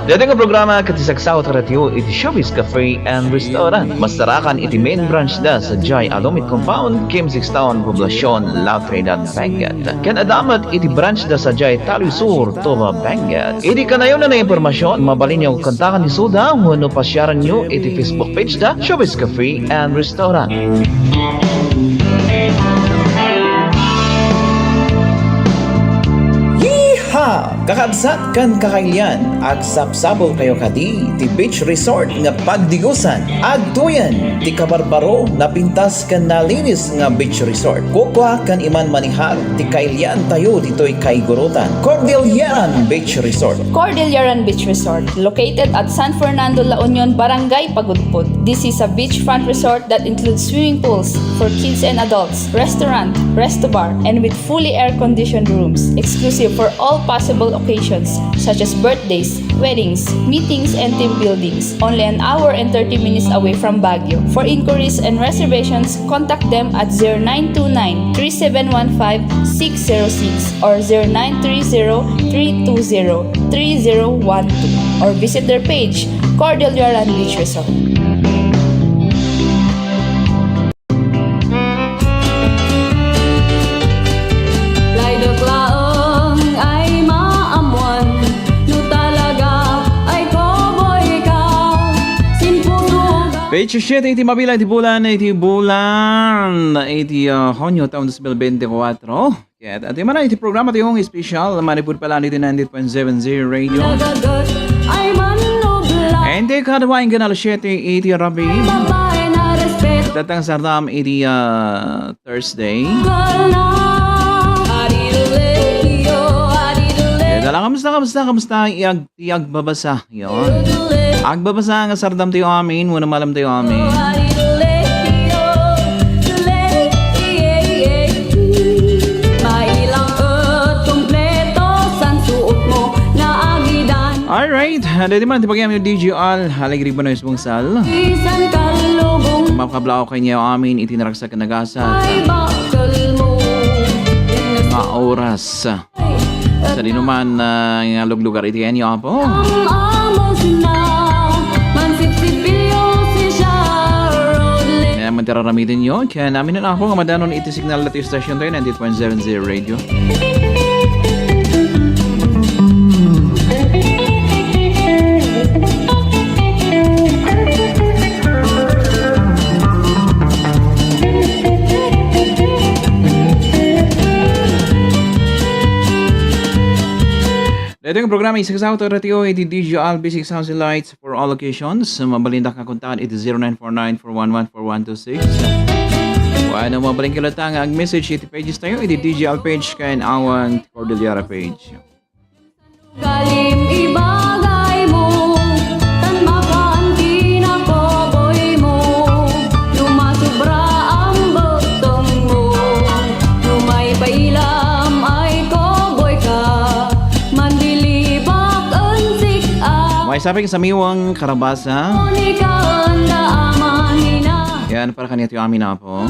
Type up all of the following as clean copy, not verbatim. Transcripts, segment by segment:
Dito nga programa katisagsaw at ratio iti Showbiz Cafe and Restaurant. Masarakan iti main branch da sa Jai Alomit Compound, Kim 6 Town, Poblacion, La Trinidad, Benguet. Ken adamat iti branch da sa Jai Taloy Sur, Toba, Benguet. Iti kanayon na impormasyon, mabalin niyo kontakan ni Suda, huno pasyaran niyo iti Facebook page da Showbiz Cafe and Restaurant. Kakabsat kan kakailian ag sapsabol kayo kadi ti beach resort nga pagdigusan ag tuyan ti kabarbaro na pintas kan nalinis nga beach resort kukwa kan iman manihag ti kailian tayo ditoy kaigurutan Cordilleran Beach Resort. Cordilleran Beach Resort, located at San Fernando, La Union, Barangay Pagudpud. This is a beachfront resort that includes swimming pools for kids and adults, restaurant, resto bar, and with fully air-conditioned rooms, exclusive for all possible occasions such as birthdays, weddings, meetings, and team buildings. Only an hour and 30 minutes away from Baguio. For inquiries and reservations, contact them at 0929-3715-606 or 0930-320-3012 or visit their page, Cordilleran Beach Resort. Page 7, iti mabila, iti bulan, iti Honyo, taon 2024. Kaya ati man iti programa iti yung special, manipod pala iti 90.70 radio. Hindi kadawain ganalo 7, iti Rabi. Datang sardam iti Thursday. Kamusta, iag babasa. Yun. Agbabasa nga sardam tayo amin, muna malam tayo amin. Alright, dito man tipagyan yung DJ Al, haligrig mo na yung sal. Mapakablao kayo niya amin, itinaragsak ka nagasat. Oras. Sa dinuman nga luglugar iti yan yung po. Kaya mantiraramitin nyo. Kaya namin na ako nga madanon iti signal na iti station tayo 90.70 radio. Ito yung programa isasaw to ratio iti DJ Al Basic Sounds and Lights for all occasions. Mabalinda ka kontaan iti 0949-411-4126. Ano mabaling kilata nga ag-message iti pages tayo iti DJ Al page kain awan Cordillera page. Galim ibagay mo tan makanti na koboy mo lumasubra ang botong mo lumay pailam ay koboy ka mandilibak ansik May sabi sa miwang karabasa. Yan para kanito yung amin na po.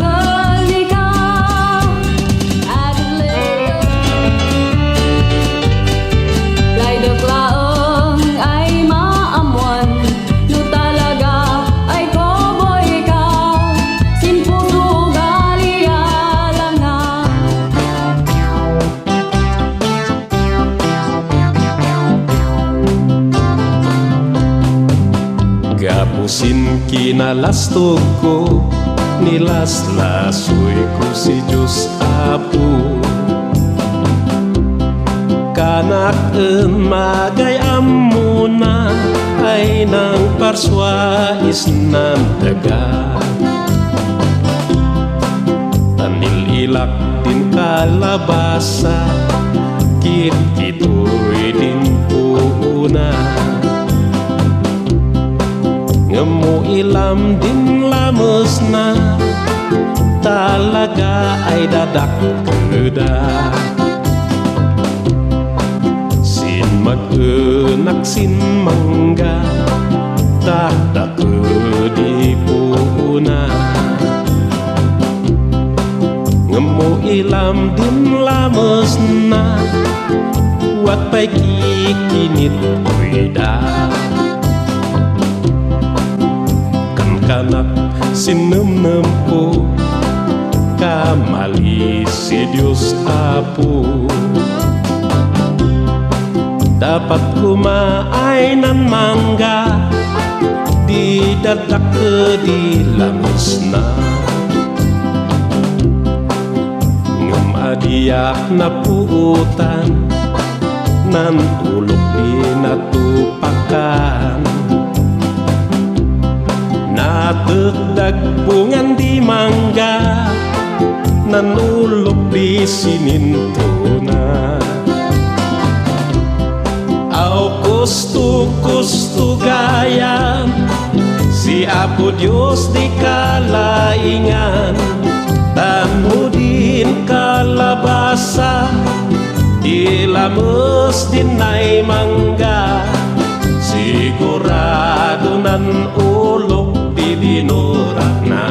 Gapusin kinalastog ko, nilaslasoy ko si Diyos Apo. Kanak magayam mo na ay nang parswais ng daga. Tanil ilak din kalabasa, kit-kito'y din puuna. Ngemu ilam din lamos na talaga ay dadak keda. Sin mag-enak sin mangga tak di puna. Ngemu ilam din lamos na At pa'y kikinit ko'y da Kanak sinumnum ko Kamali si Diyos Apo Dapat kumaay ng mangga Di dadak ke di lamus na Ngam adiak na puutan Nan ulok di natupakan Natagdag bungan di mangga Nan ulok di sininto na Au kustu gayam Si Apo Diyos di kalaingan Tanu din kalabasa Ilamus din ay mangga Sigurado nan ulok di dinurak na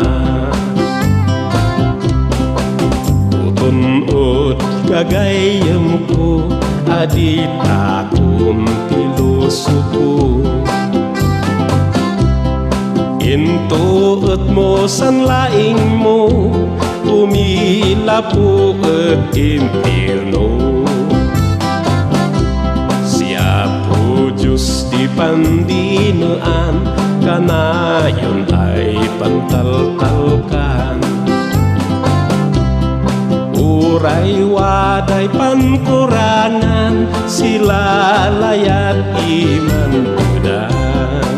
Tutunod gagayam ko Adita kong pilosopo Intuot mo san laing mo Tumila po at impirno Siya po Diyos di pandinaan Kanayon ay pantaltalkan Uray waday pankurangan Sila layat iman kudan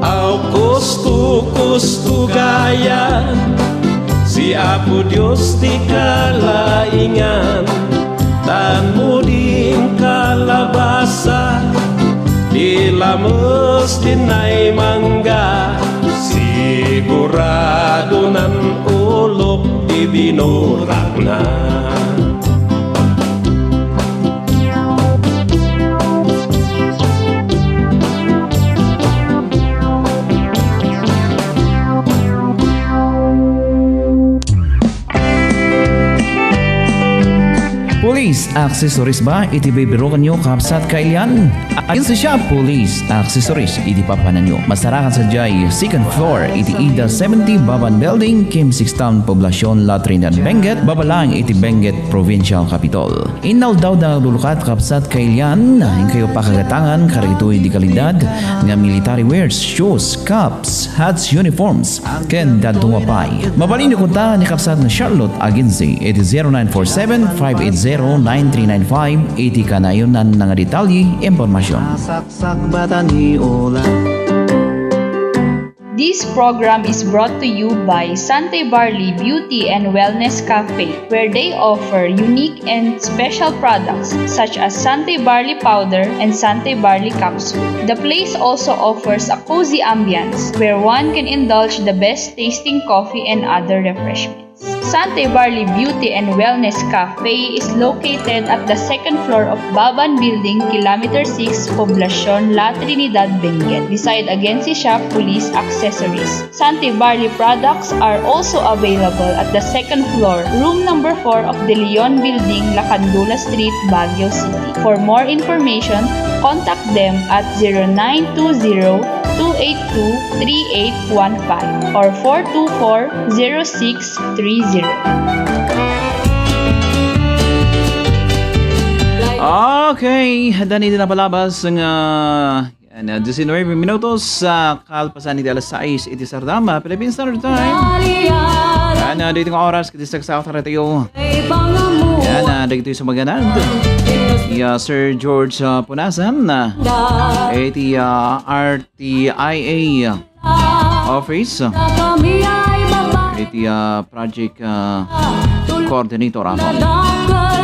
Au kustu gayan Si Apo Diyos di kalaingan Tan mo din kalabasa Di lamus din ay mangga Sigurado nan ulok di binurak na Police accessories ba iti bibirukan nyo kapsat kailyan? Ayon sa siya, police accessories iti papanan nyo. Masarakan sa jay, second floor iti Ida 70 Baban Building, Kim 6 Town, Poblacion, La Trinidad, Benguet, Babalang iti Benguet Provincial Capital. Inaw daw da lulukat kapsat kailyan, yung kayo pakagatangan, karito iti kalidad, nga military wears, shoes, caps, hats, uniforms, ken dadunga pay. Mabalin nyo kunta ni kapsat na Charlotte Agency, iti 0947-580-9395, iti kanayonan ng detalye, impormasyon. This program is brought to you by Sante Barley Beauty and Wellness Cafe, where they offer unique and special products such as Sante Barley Powder and Sante Barley Capsule. The place also offers a cozy ambience where one can indulge the best tasting coffee and other refreshments. Sante Barley Beauty and Wellness Cafe is located at the second floor of Baban Building, Kilometer 6, Poblacion, La Trinidad, Benguet, beside Agency Shop Police Accessories. Sante Barley products are also available at the second floor, room number 4 of the Leon Building, Lacandula Street, Baguio City. For more information, contact them at 0920-282-3815 or 424-0630. Okay, danito na palabas ng 19 minutos sa kalpasan iti alas 6 iti Sardama, Philippine Standard Time. Yan, dito ng oras kiti sa South Radio. Yan, dito sa Maganad. Sir George Punasan, iti RTIA office. Iti project coordinator ako.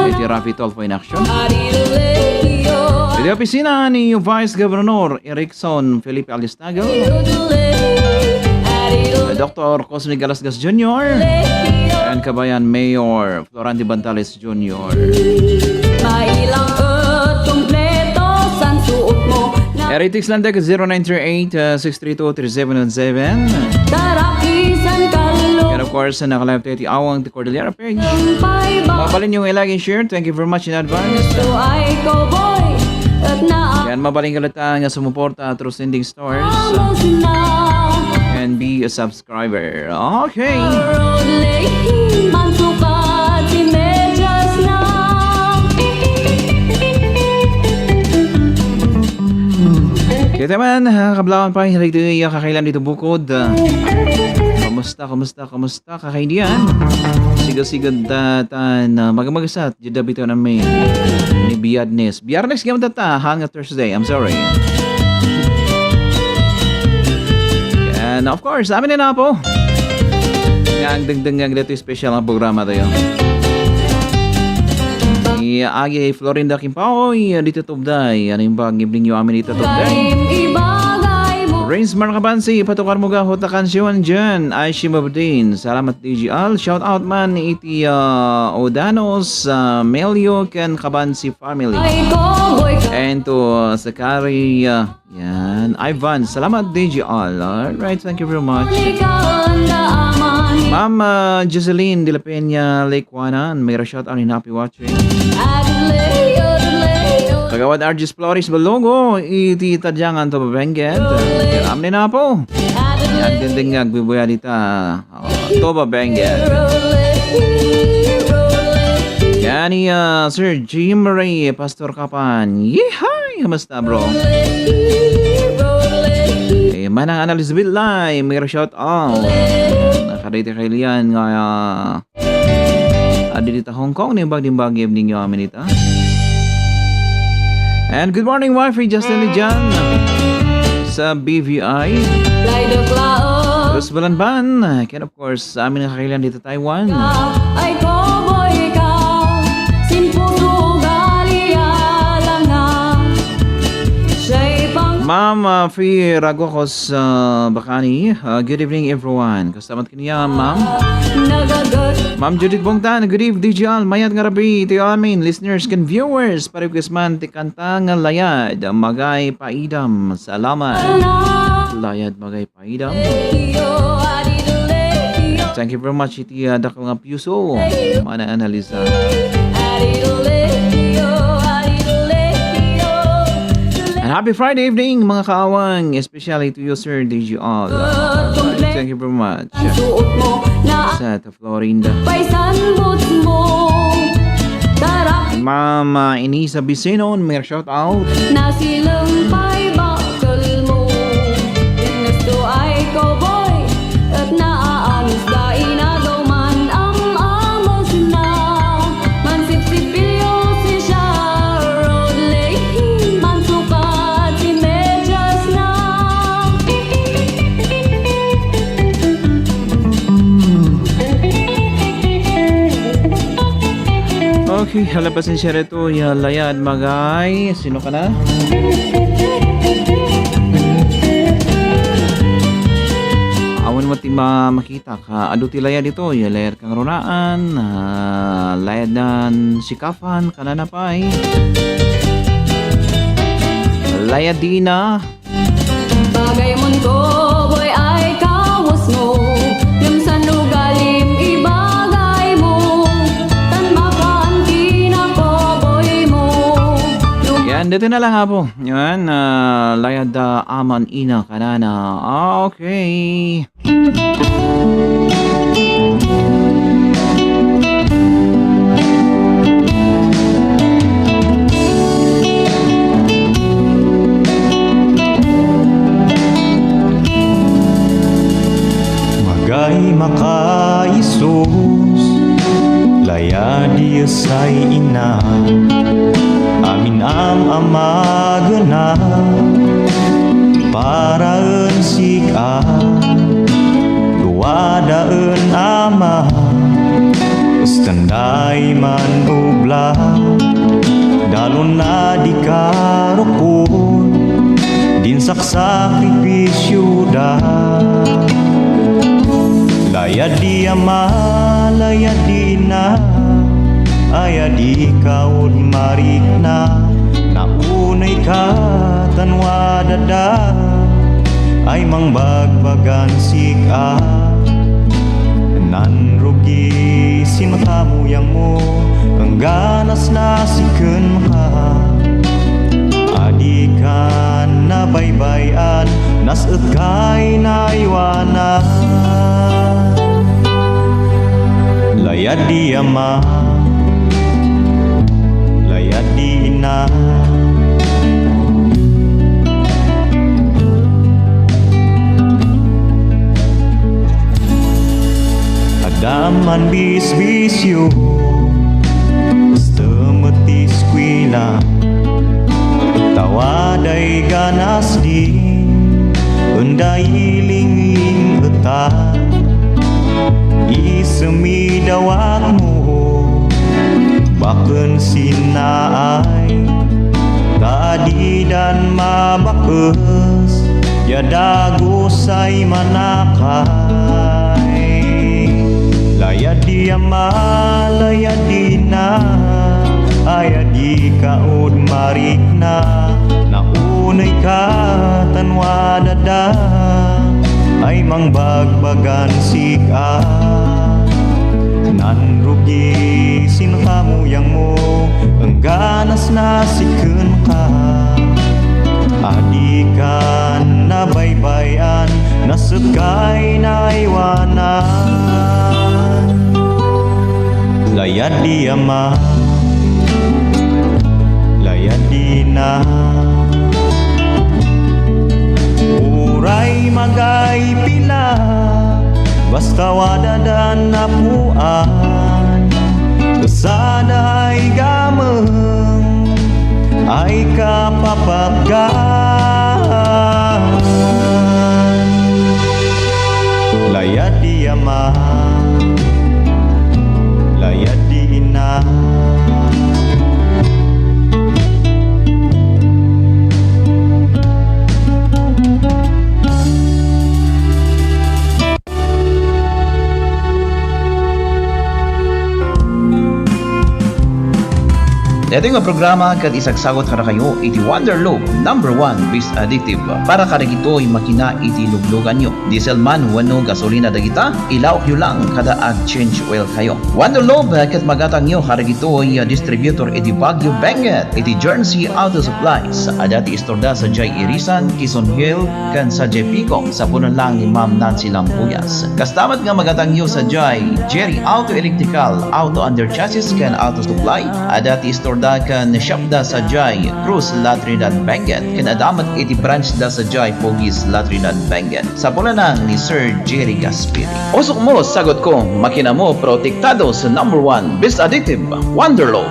Iti Rafi Tolfo in action. Iti opisina ni Vice Governor Erickson Felipe Alistago. Dr. Cosme Galasgas Jr. and Kabayan Mayor Florante Bantales Jr. Heretics Landag 0938-632-3717. course, naka-live tayo ti Awang ti Cordillera page. Pay ba Mabalin yung i-like and share. Thank you very much in advance. gusto ay cowboy at Yan, mabaling kalata nga sumuporta through sending stars naamos na and be a subscriber. Okay. road lane man sukat si medyas na Kita man, kablawan pa, hindi ito kakailan dito bukod. Kamusta, kakaidian? Sigad-sigad tan, magamagasat, jada bito namin. Ni Biyadnes. Biyarnes gamit ta, hanga Thursday, I'm sorry. And of course, amin na po. Ang dagdagang dito special ang programa tayo. Agi Florinda Kimpaoy, dito tubday. Ano yung bang ibling nyo amin dito tubday? kalim ibagay mo Rains Markabansi, patukar mo ga hota kansyon dyan. Aishi Mabdin, salamat DGL. Shout out man iti Odanos, Melio, Ken Kabansi family. ay cowboy ka And to Sakari, yan, Ivan, salamat DGL. Alright, thank you very much. ikaw ang daaman Ma'am Jocelyn De La Peña, Lakewanan, may shout out and happy watching. adlayo Kagawad RG's Flores Balogo, iti tadyangan to babenget. Amin na po. Yan din nga agbibuya dita. To babenget. Yan ni Sir Jim Ray, Pastor Kapan. Yehay! Kamusta bro? Manang Elizabeth Lai, may shout out. Nakarite kay Lian nga adi dita Hong Kong ni bagdimbag evening yo amin dita. And good morning wifey Justin Lijan sa BVI. Fly the cloud Terus Balanban. Can of course sa amin ang kakailan dito Taiwan. ay cowboy ka simpuso gali alang nga siya'y pang Ma'am Free Ragokos Bakani. Good evening everyone. Kastamat kaniya ma'am. nagagat Ma'am Judith Bongtan, good evening DJL, mayat nga rabi, ti amin, listeners and viewers, parikis man, ti kanta nga layad, magay paidam, salamat. Layad magay paidam. iyo adidule iyo Thank you very much, iti dakal nga puso, mana analisa. adidule iyo adidule iyo And happy Friday evening, mga kaawang, especially to you, Sir DJL. Thank you very much. suot mo na Sa Florinda. paisan boots mo tarap Ma'am Inisa Bisinon, may shout out. na silang pa'y bakal mo gusto ay cowboy at naaamis kain na daw man ang amos na mansip-sipilyo si siya road lane mansukat si medyas na Okay, halapasin siya rito, layad magay. Sino ka na? Awan mo ti makita ka. Ado ti layad ito, layad kang runaan, layad nan sikafan, kanana pa eh. Layad di na. bagay mon cowboy ay kawas mo yung sanugalim ibagay mo tan makanti na cowboy mo Yan, dito na lang ha po. Yan, layad aman ina kanana. Okay. Magay maka Isus, layadi say ina, amin amagana, paraen sika, duwadaen ama, standay man ubla, dalon na di karukun, din saksakripisyo da. Layadi ama, layadi na, ayadi kaud marik na, naunay ka tanwa dada, ay mang bagbagan sika, Nan rugi sinmatamuyang mo ang ganas na siken ka. Adikan na baybayan nas kay na iwanan. Layad di ama, layad di ina. Daman bisbisyo basta mati eskwela. Tawaday ganas di unday iling-ling eta. Isemi dawat mo baken sinaay. Tadi dan mabakes ya dago say manakay. Layad di ama, layad di na, ayad di kaod marik na. Naunay ka tanwa dada, ay mangbagbagan sika. Nan rugi sinkamuyang mo, ang ganas na siken ka. Adikan na baybayan, nasagay na iwanan. Layad di ama, layad di na. Uray magay pila, basta wadadan na puan. Kasada ay gameng, ay kapapaggan. Layad di ama, layad di ina. Ito nga programa kad isagsagot kada kayo iti Wonderloop #1 bis addictive para kada gito'y makina iti luglugan nyo. Diesel man wano gasolina dagita, ilaok nyo lang kada ag-change oil kayo. Wonderloop kat magatang nyo kada gito'y distributor iti Baguio Benguet iti Jersey Auto Supplies. Adati istorda sa Jay Irisan, Quezon Hill, kan sa Jay Pico, sa punan lang ni Ma'am Nancy Lampuyas. Kastamat nga magatang nyo sa Jay Jerry Auto Electrical, Auto Under Chassis kan Auto Supply. Adati istorda kan shop da sa Jai Cruz La Trinidad Benguet kan adamat iti branch da sa Jai Pogis La Trinidad Benguet sa pulanang ni Sir Jerry Gaspiri. Usok mo, sagot ko, makina mo protektado sa #1 bis addictive Wonderloop.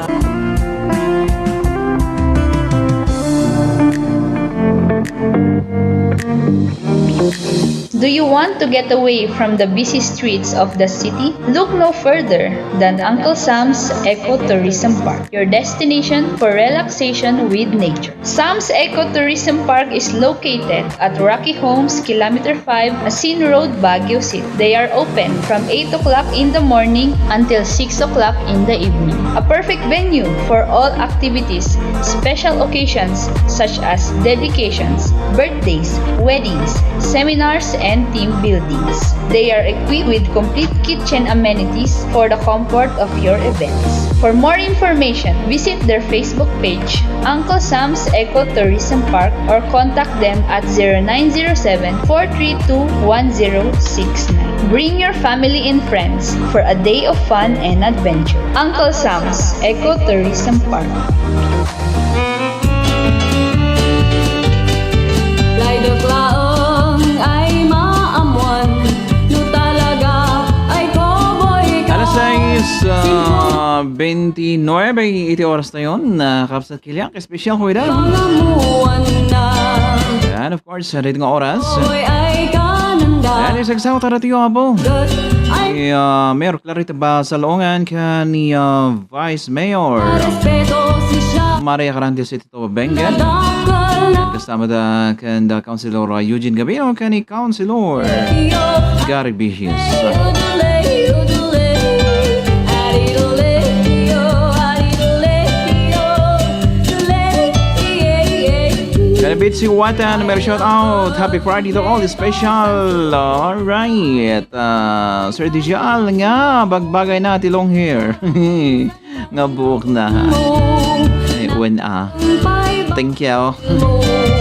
Do you want to get away from the busy streets of the city? Look no further than Uncle Sam's Ecotourism Park, your destination for relaxation with nature. Sam's Ecotourism Park is located at Rocky Homes, Kilometer 5, Asin Road, Baguio City. They are open from 8 o'clock in the morning until 6 o'clock in the evening. A perfect venue for all activities, special occasions such as dedications, birthdays, weddings, seminars, and team buildings. They are equipped with complete kitchen amenities for the comfort of your events. For more information, visit their Facebook page, Uncle Sam's Ecotourism Park, or contact them at 0907-432-1069. Bring your family and friends for a day of fun and adventure. Uncle Sam's Ecotourism Park. Alas 29 iti oras na yun na kapsat kilyak espesyal ko ida. And of course dito nga oras and isagsaw taratiyo abo ni Mayor Clarita Basalongan ka ni Vice Mayor Maria Carantes City to Benguet. Kasama da kan da Councilor Eugene Gabino ka ni Councilor Gary Vicious. Bitsy Watan, may shout out. Happy Friday to all, special. Alright. Sir Dijal nga, bagbagay na tilong hair. Nga buhok na. Thank you.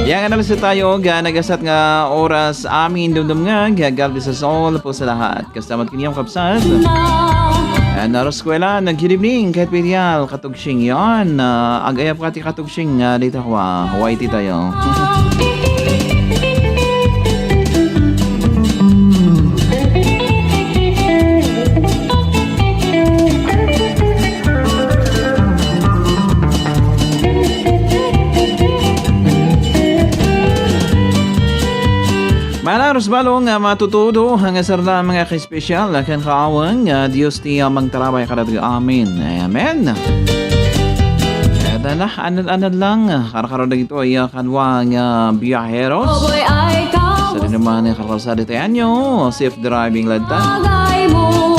Yang analisa tayo, nagasat nga oras amin dumdum nga, gagalbi sa soul po sa lahat. Kastamat kiniyang kapsat. Naro eskwela, good evening, kahit pedial, katugsing yon. Agayap kati katugsing, dito ko, Hawaii tayo. Malaros balong matutudo hanggang sarda mga kispesyal kan kaawang Diyos ti magtarabay karatag amin. Amen. Eto na, anad lang. Karakaro na ito ay kanwang biyaheros. Boy ay Sa kau rin naman ang kakalsada tayo nyo. Safe driving lagtan. bagay mo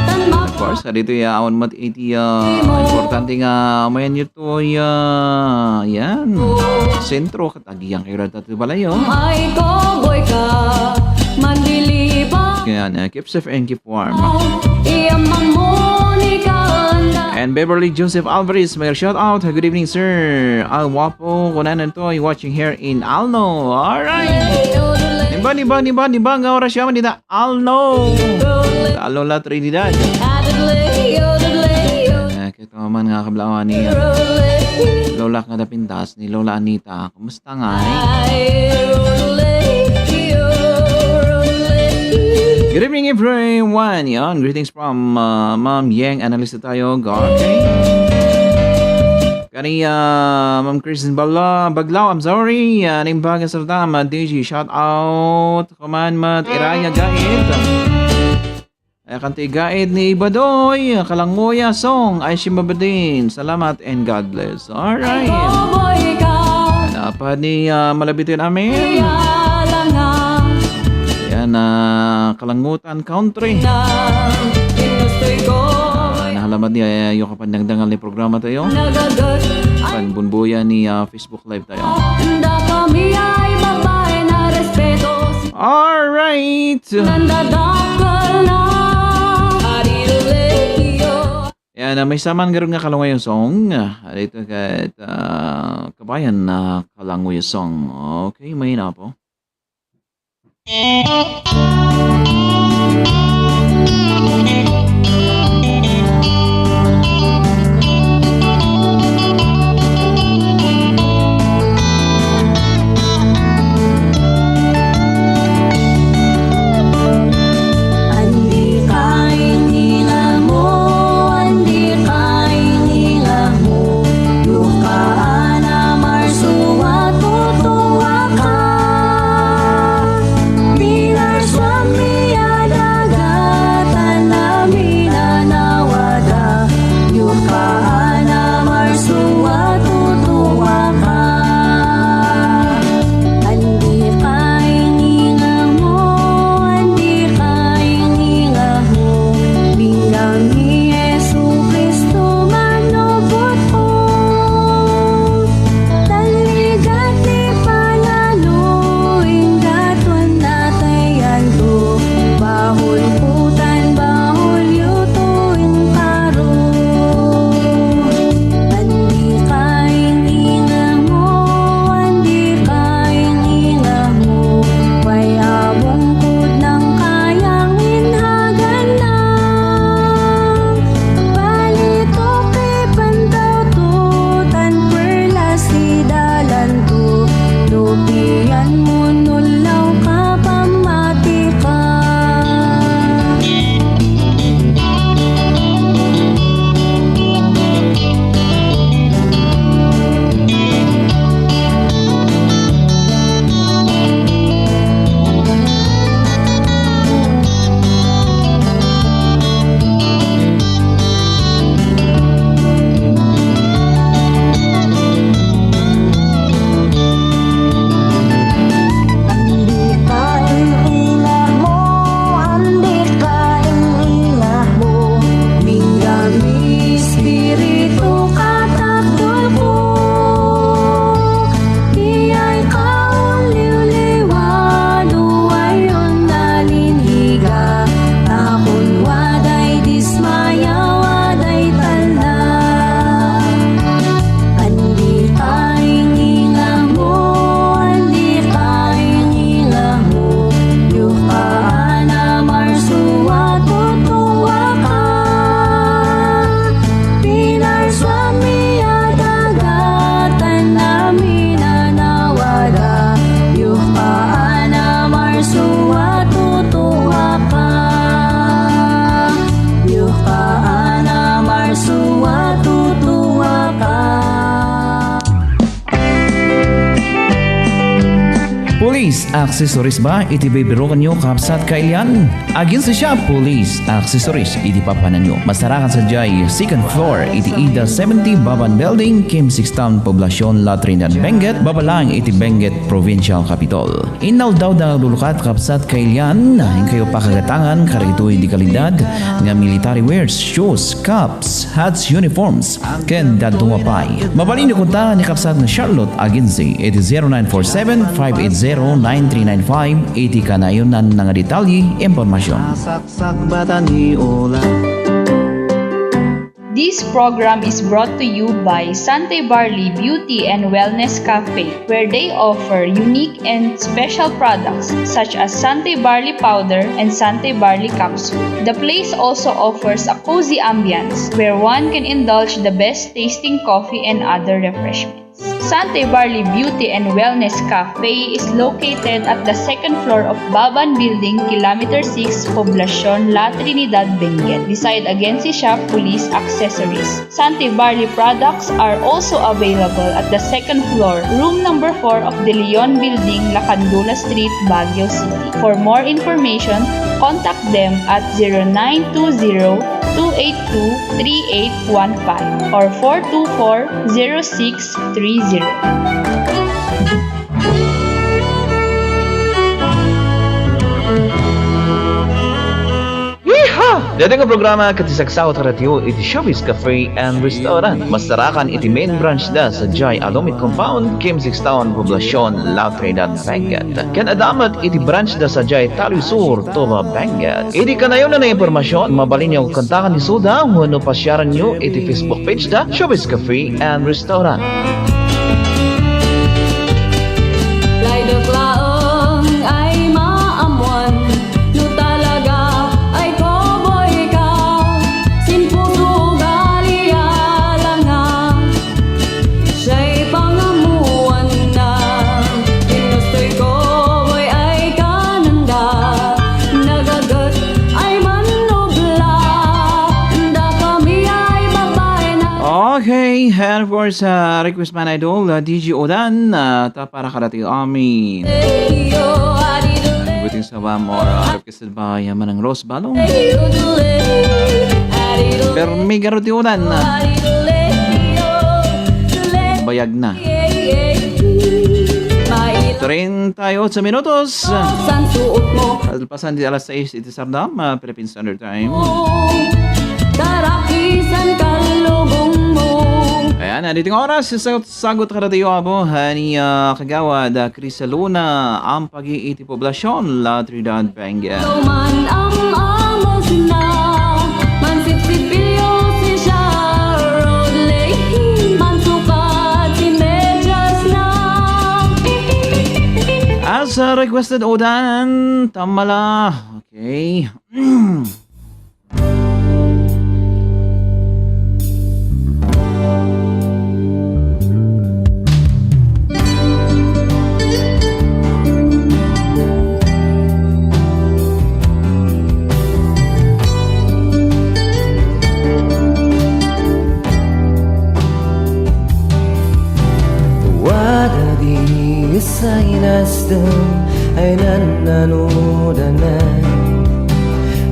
tanma Of course, dito ya awan mat iti importante nga mayan nyo to yan. Sentro katagiyang kayo rata ito balayo. ay cowboy ka mandiliba Kaya keep safe and keep warm. iyamang mo ni kaanda And Beverly Joseph Alvarez, may shout out. Good evening, sir. Al Wapo, kunanan to, watching here in Alno. Alright. Diba, nga oras siya man dita. Alno. Sa Alola Trinidad. Kito man nga kablawan ni Lola nga dapintas ni Lola Anita. Kumusta nga Good evening everyone. Yan, greetings from Ma'am Yang. Analista tayo. Okay. Kani Ma'am Kristen Baglaw, I'm sorry. Nimbaga sa tama. DJ, shout out. Commandment, Iraya Gaid. Kanti Gaid ni Ibadoy. Kalangoya song. Ay Shimabadin. Salamat and God bless. Alright. cowboy ka Napad ni Malabitin amin. yalangan Yan, Kalangutan Country. Pinustoy ko Nahalamat niya yung kapandangdangal ni programa tayo. nagagat Panbunbuya ni Facebook Live tayo. Handa kami ay babae na respeto Alright! Nandadakal na Arileyo Yan, may saman garong nga kalangwa yung song. Dito kahit kabayan na kalangwa yung song. Okay, may na po. Andi kay nila mo Andi kay nila mo Lukaan na marsuwa tutuwa ka Dinar swami adagatan na Police accessories ba iti bibirukan nyo kapsat kailyan? Agin sa siya Police accessories iti papanan nyo. Masarakan sa jay second floor iti Ida 70 Baban Building, Kim 6 Town, Poblacion, La Trinidad, Benguet, babalang iti Benguet Provincial Capital. Inaw daw da lulukat kapsat kailyan, nahin kayo pakagatangan karito iti kalidad nga military wears, shoes, caps, hats, uniforms, ken dadunga pay. Mabalin nyo kunta ni kapsat na Charlotte Agency iti 0947-580-9395 iti kanayunan nga detalye impormasyon. Saksak bata ni Ola. This program is brought to you by Sante Barley Beauty and Wellness Cafe, where they offer unique and special products such as Sante Barley Powder and Sante Barley Capsule. The place also offers a cozy ambience where one can indulge the best tasting coffee and other refreshments. Sante Barley Beauty and Wellness Cafe is located at the second floor of Baban Building, Kilometer 6, Poblacion, La Trinidad, Benguet, beside Agency Shop Police Accessories. Sante Barley products are also available at the second floor, room number 4 of De Leon Building, Lacandula Street, Baguio City. For more information, contact them at 0920-282-3815 or 424-0630. Dati nga programa katisagsaw taratyo iti Showbiz Cafe and Restaurant. Masarakan iti main branch da sa Jai Alomit Compound, Kim 6 Town, Poblacion, La Trinidad, Benguet. Ken adamat iti branch da sa Jai Taloy Sur, Toba, Benguet. Iti kanayon na impormasyon, mabalin niyo kontakan ni Suda, wano pasyaran niyo iti Facebook page da Showbiz Cafe and Restaurant. Laydok laeng ay maamuan, no talaga ay cowboy ka. Sinpuso galialang nga, siya'y pangamuan na. Pinustoy cowboy ay kananda, nagagat ay manobla. Da kami ay babae na. Okay, and of course, request man idol, DJ Odan, para karating amin. Yo, adidule, Buting sa bam or requested by Manang Rose Balong. adidule, adidule, Pero may garot yung Odan, adidule, yo, dule. bayag na. Mailang 38 minutos. san suot mo, Alpasan di alas 6 iti Sardam, Philippine Standard Time. tarakisan kalugong mo. Ayan, dito ng oras, sagot ka ratiyo abo, ni Kagawad, Cris Luna, ang pag-iiti poblasyon, La Trinidad, Benguet. Tuman ang amos na, mansipsipilyo si Sharon Leahy, mansukat si medyas na. As requested, Odan, tamala. Okay. Wada di sa inasdam ay nananudanan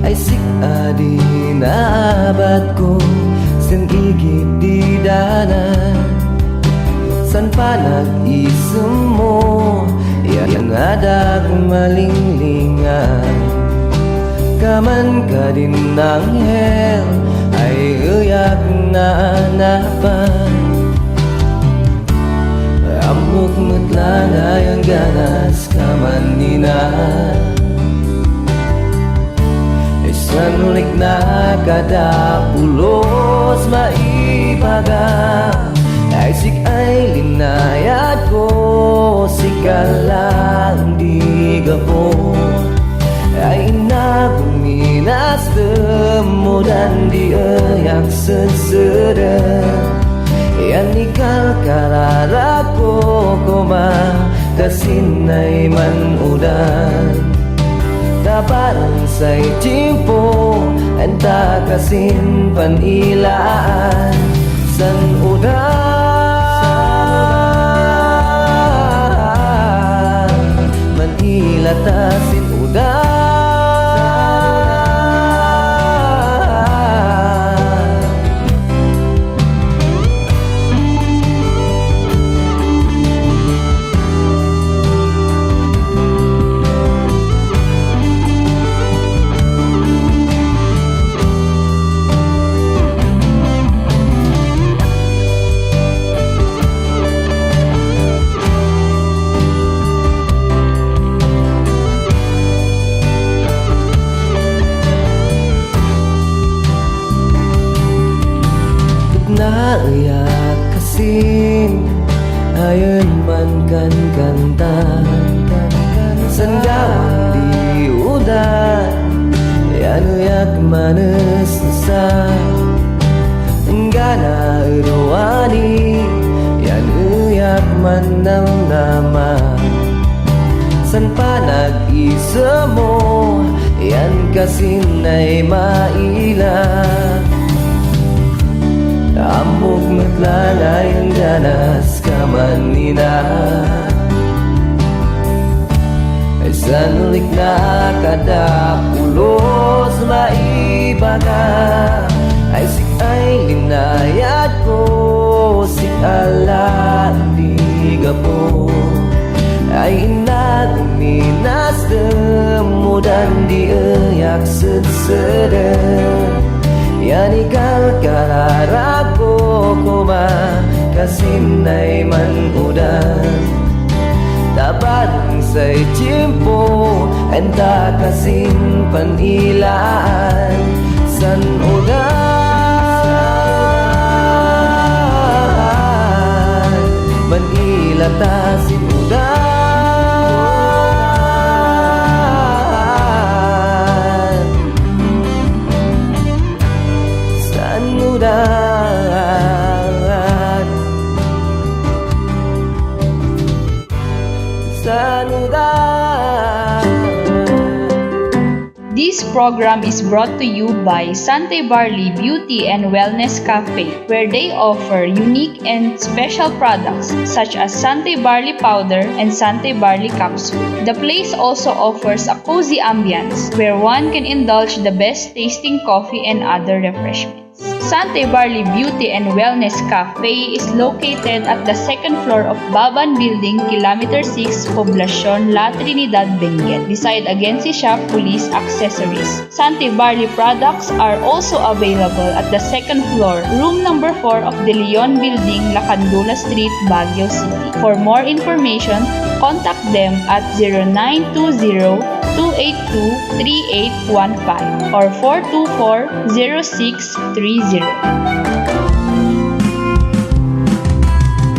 ay sikadi na abat ko sin gigit di danan san pa nag-isem mo yang ada kumalinglingan kaman ka din ng hell ay uyak na anapan amok matlanay ang ganas kaman nina Isanulik na kada pulos maibaga ay sik ay linayat ko sikalang di gapo ay naguminas temo dan di ayak sensera yan ikal karara ko koma kasinay man udan tabarang say timpo enta kasin panilaan san udan man manhilata sinudan. Naiyak kasing ayon man kan kanta sandang diudan yanuyak manes sa enggana irwani yanuyak manang nama san panag-isa mo yan kasinay maila. Amok maglalay ang ganas ka manina ay sanulik na kada pulos maiba ka ay sikay linayat ko sikala diga po ay inaguminas demudan diayak sederen yan ikal kalarap ko kuma kasinay manudan tapadang say tiyempo enta kasin panilaan san udan manilata sinudan. This program is brought to you by Sante Barley Beauty and Wellness Cafe, where they offer unique and special products such as Sante Barley Powder and Sante Barley Capsule. The place also offers a cozy ambience where one can indulge the best tasting coffee and other refreshments. Sante Barley Beauty and Wellness Cafe is located at the second floor of Baban Building, Kilometer 6, Poblacion, La Trinidad, Benguet, beside Agency Shop Police Accessories. Sante Barley products are also available at the second floor, room number 4 of the Leon Building, Lacandula Street, Baguio City. For more information, contact them at 0920-282-3815 or 424-0630.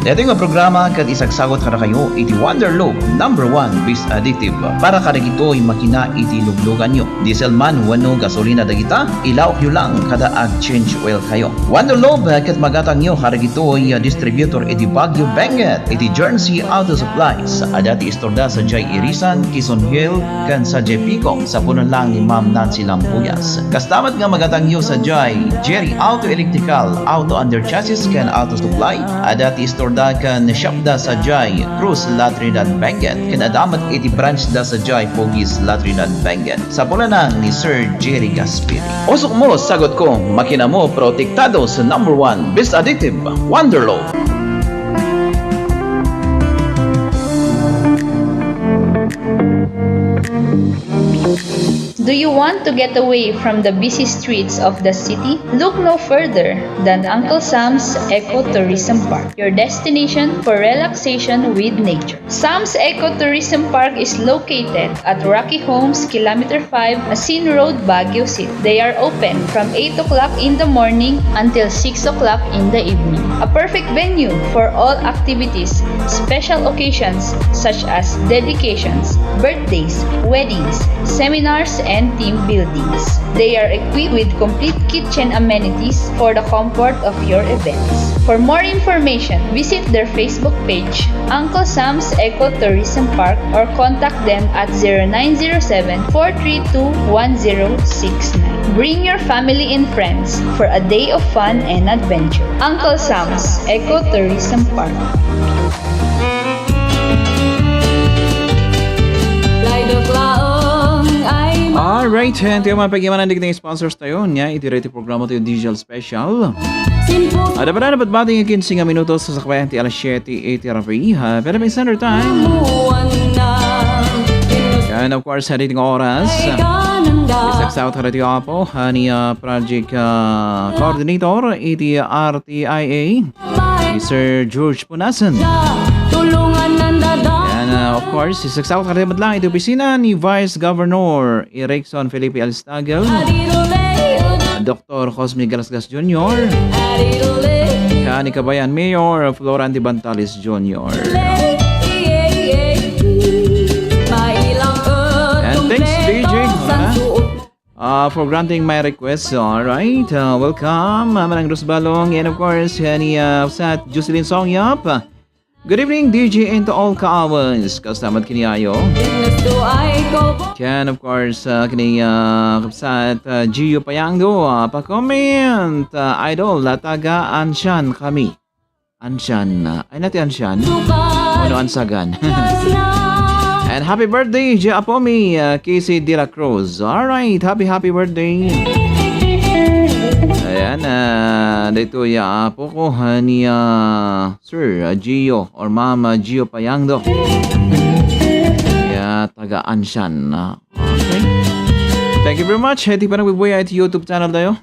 Ito nga programa kad isagsagot kada kayo iti Wonderloop number 1 Beast Addictive para kada gito'y makina iti luglugan nyo. Diesel man wano gasolina dagita ilaw nyo lang kada ag change oil kayo. Wonderloop kat magatang nyo kada gito'y distributor iti Baguio Benguet iti Jersey Auto Supplies adati istorda sa Jay Irisan, Quezon Hill kan sa Jay Picom sa punan lang ni Ma'am Nancy Lampuyas. Kastamat nga magatang nyo sa Jay Jerry Auto Electrical, Auto Under Chassis kan Auto Supply adati istorda kan shop da sa Jai Cruz La Trinidad Benguet kan adamat iti branch da sa Jai Pogis La Trinidad Benguet sa pulanan ni Sir Jerry Gaspiri. Usok mo, sagot ko, makina mo protektado sa number 1 Beast Addictive Wonderloop. Do you want to get away from the busy streets of the city? Look no further than Uncle Sam's Ecotourism Park, your destination for relaxation with nature. Sam's Ecotourism Park is located at Rocky Homes, Kilometer 5, Asin Road, Baguio City. They are open from 8 o'clock in the morning until 6 o'clock in the evening. A perfect venue for all activities, special occasions such as dedications, birthdays, weddings, seminars, and team buildings. They are equipped with complete kitchen amenities for the comfort of your events. For more information, visit their Facebook page, Uncle Sam's Ecotourism Park, or contact them at 0907-432-1069. Bring your family and friends for a day of fun and adventure. Uncle Sam's Ecotourism Park. Alright, ito yung mga pag-iwanan ng sponsors tayo niya. Iti-rate programa tayo digital special. Sinpo Ada pa na dapat bating 15 minutos sa sakbayan ti alas 7:80 pero may center time. buwan na And of course, sa dating oras. Ay kananda Isang sa authority po, ni project coordinator, iti RTIA, si Sir George Punasan. Tulungan ng dada And of course, isang sa authority lang, iti opisina ni Vice Governor Erickson Felipe Alistagel, Dr. Cosme Galasgas Jr., ni Kabayan Mayor Florante Bantales Jr. And thanks, DJ, for granting my request. Alright, welcome, Manang Rosbalong, and of course, ni Sat Jocelyn Songyap. Good evening, DJ, and to all kaawans. Kastamat kiniayo. Yan, of course, kini Kapsat Gio Payangdo. Pa-comment, idol, lataga ansyan kami. Ansyan, ay natin ansyan. Ano ansagan? And happy birthday, Gia Apomi, Casey De La Cruz. Alright, happy birthday. Ayan, dito ya po ko ni Sir Gio or Mama Gio Payangdo. Kaya tagaan siyan. Okay. Thank you very much. Hindi pa nagbibuya at YouTube channel tayo.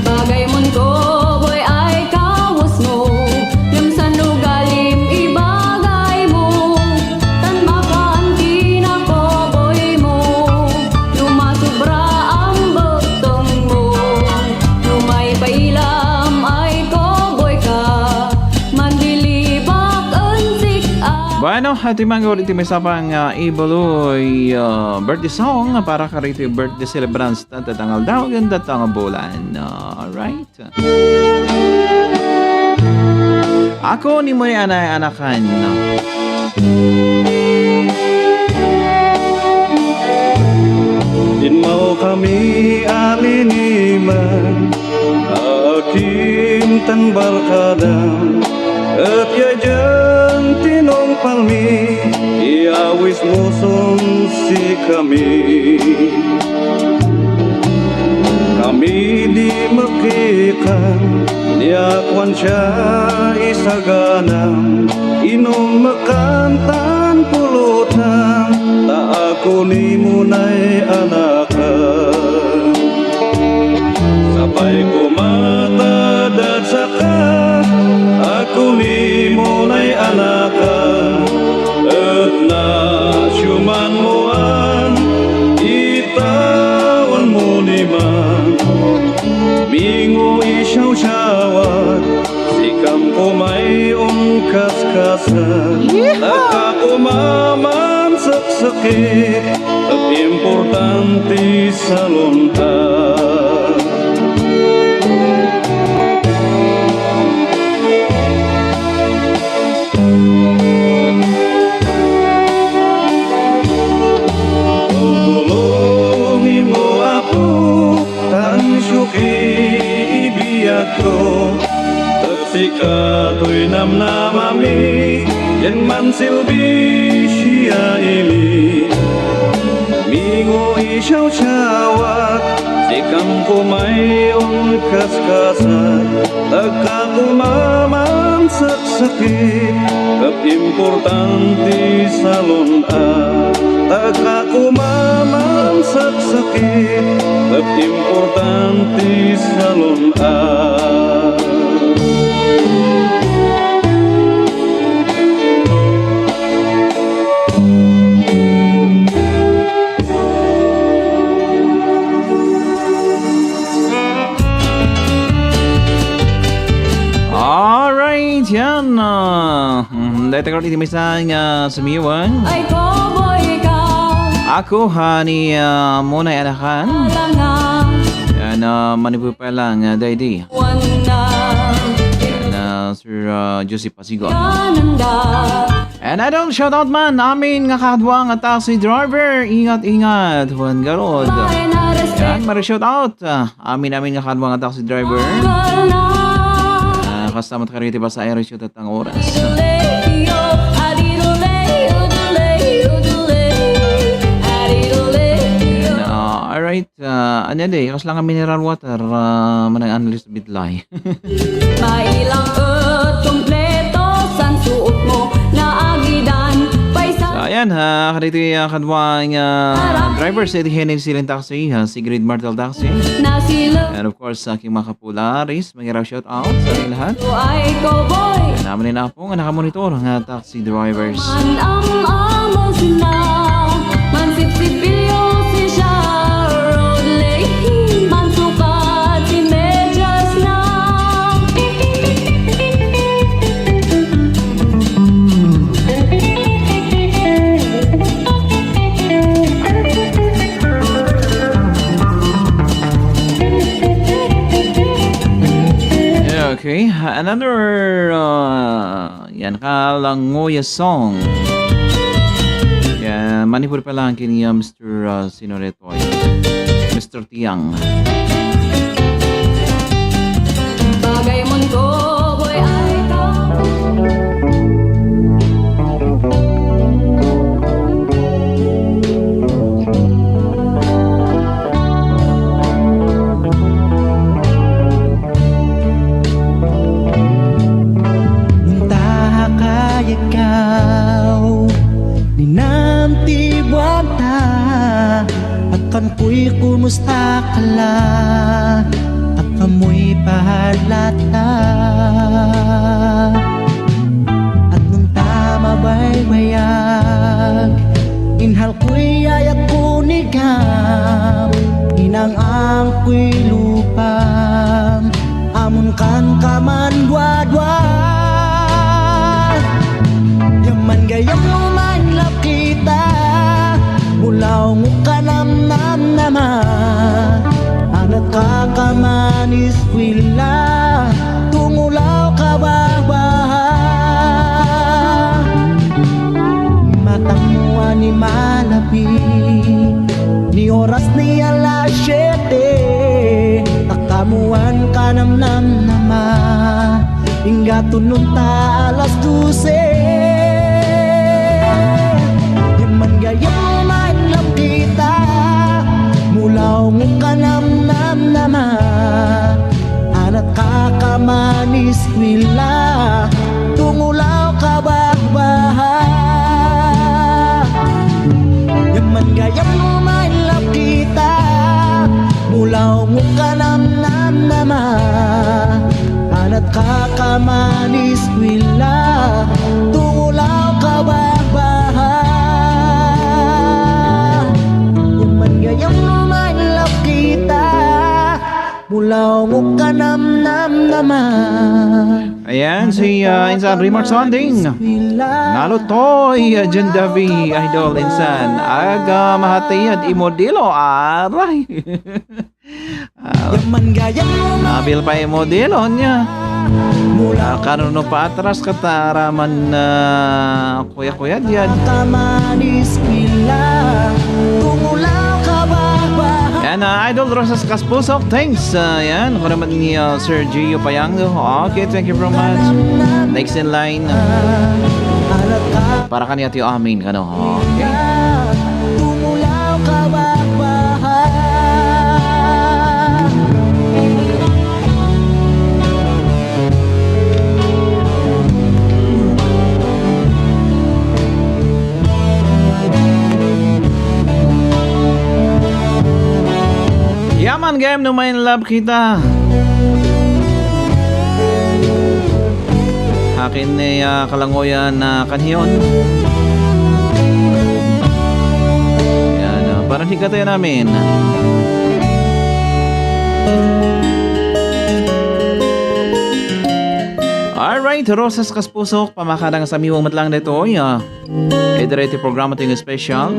Bagay mon ko boy ay kawas mo yung sanugalim ibagay mo tan makanti na ko boy mo lumasubra ang botong mo lumay pailam ay ko boy ka mandilibak ansik Bueno, at yung mga ulit may sapang Ibaloy birthday song para ka rito yung birthday celebrants tatangal daw ganda tangal bulan. Alright. Ako ni mo yung anay-anakan. Din mau kami aliniman akin tan barkada at yajan tinong palmi iawis muson si kami di makikan niakwan siya isaganang inom makantan pulutan ta ako ni munay anakan sabay kumatadat saka ako ni munay anakan at na syuman moan itawan mo liman mingo isyaw-syawat sikam ko may ungkas-kasan nakakumaman saksakit at importante sa lunta tulungi mo ako tan syuki ibiyag ko Tatsikato'y namnamami yan man silbi siya ili mingo isyaw-syawat sikam kumay ungkas-kasan tagkakumaman saksakit at importante sa lunta tagkakumaman saksakit at importante sa lunta Alright, yan. Dahil tagal iti may isang sumiwan. ay ko boy ka Ako ni muna anakan. langang Yan, manipu pa lang, daydi. buwan na Yan, Sir Joseph Pasigon. kananda And I don't shout out man, amin nga kadwa nga taxi driver. Ingat, Juan Garod. ay na-respect Yan, mara shout out. Amin nga kadwa nga taxi driver. na Samat ka rito ba sa Irish at ang oras? Adidoleo, adidoleo, adidoleo. Alright, ano din, kas lang ang mineral water, manang analyst bitlay. Mailang at kompleto san suot mo na agidan So, ayan ha, karito yung kadwang driver sa Henry Siling Taxi, Sigrid Martel Taxi. na sila And of course, sa aking mga kapularis, mag-iraw shout out sa ating lahat. ay cowboy. Naman nila po nga nakamonitor ang taxi drivers. Man ang amo sina, man sipsipilyo si siya, road lady, man sukat si medyas na. Yeah, okay, another yan kalangoya song. Yan, manipur pa lang kini Mr. Sinoretoy. Mr. Tiang. Bagay mon cowboy ay ka. Munta kayakaw ninamtibuan ta at kanpoy kumusta ka la at kamoy pahalata at nung tama baybayag inhal ko'y ayat kunigam inang ang ko'y lupam amon kan kaman wadwa yaman gayam lumanlap kita mulaw mo kanam nam nama anak kakamanis kwila tungulaw kababaha matang mo ni malapi ni oras ni alas 7 takamuan kanam nam nama hingga tunun ta alas 12 yaman gayam man lang kita mulaw mo kanam nam nama anak kakamanis kwila tungulaw kabahbaha yaman gayam man lang kita mulaw mo kanam nam nama anak kakamanis kwila tungulaw kabahbaha yaman gayam man lang kita mulaw mo kanam nam nama Ayan, si Insan Remark Sonding. Nalutoy, Jan Davi, Idol Insan. Aga mahatiyad imodelo, aray. yaman gayam Nabil pa imodelo niya. Kanuno pa atras kataraman na kuya-kuya diyan. kamanis kwila tungulaw kabahbaha Yan, Idol Rosas Kaspusok, thanks. Yan, ako naman ni Sir Gio Payango. Okay, thank you very much. Next in line. Para kaniya tiyo amin, ano. Okay. tungulaw kabahbaha Yaman game no main love kita. Akin ni kalangoyan na kanhiyon. Yan, parang higatayo namin. Alright, Rosas Kaspusok, pamakadang sa miwang matlang nito. Diretso programa ito yung special.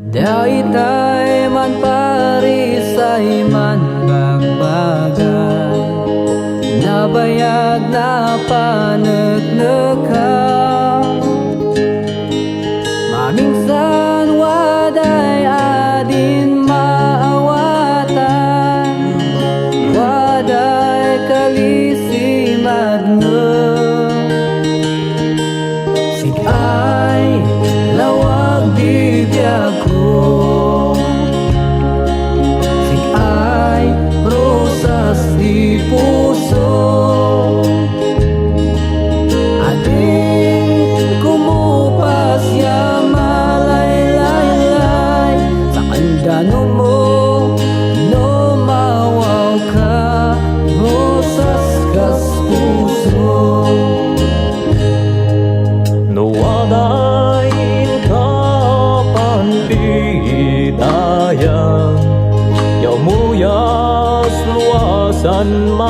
Daitay man parisay man bagbagay nabayag na panagnakan mamingsan waday adin maawatan waday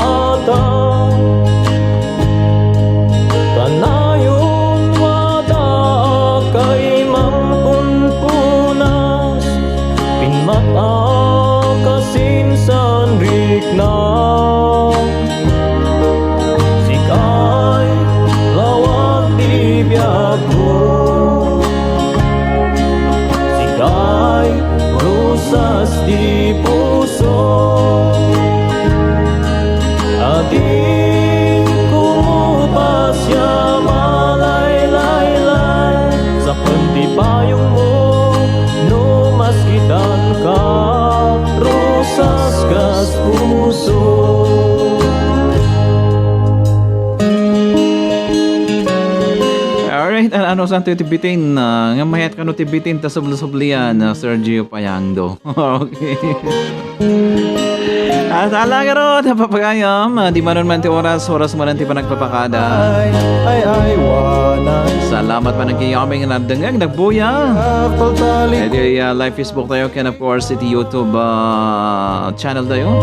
ata kanayon wada kay mangpunpunas pinmata kasinsan rikna sikay lawag di biyago sikay rusas di puso adi kumupasya malay-lay-lay sa pantipayong mo no maskitan ka rosas kas puso. Alright, ano saan ito tibitin? Nga mayat ka no tibitin ta subli-sublian Sergio Payangdo. Okay. At alaga ro, napapagayam, di manon man ti oras mo nanti pa nagpapakada. Ay wanay Salamat pa nagkiyaming nadangag, nagbuya. paltalik E di live Facebook tayo, can of course, iti YouTube channel tayo.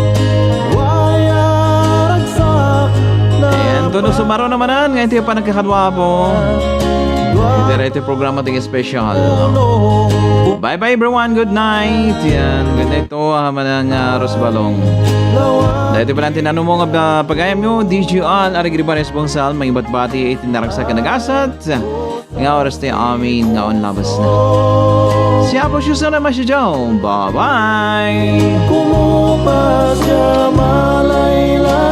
wayaragsak na And doon sumaro namanan, ngayon tayo pa nagkakadwa po. Ito programa ting special. Bye bye everyone, good night. Yan, good night to manang Rosbalong. Dahil pa natin ano mo nga pagayam nyo, DGL, arigriba responsal, may iba't bati, itinaragsa ka nagasat. Nga oras tayo amin, nga on labas na. Siya po siya sana masya. Bye bye! kumupasya malay-lay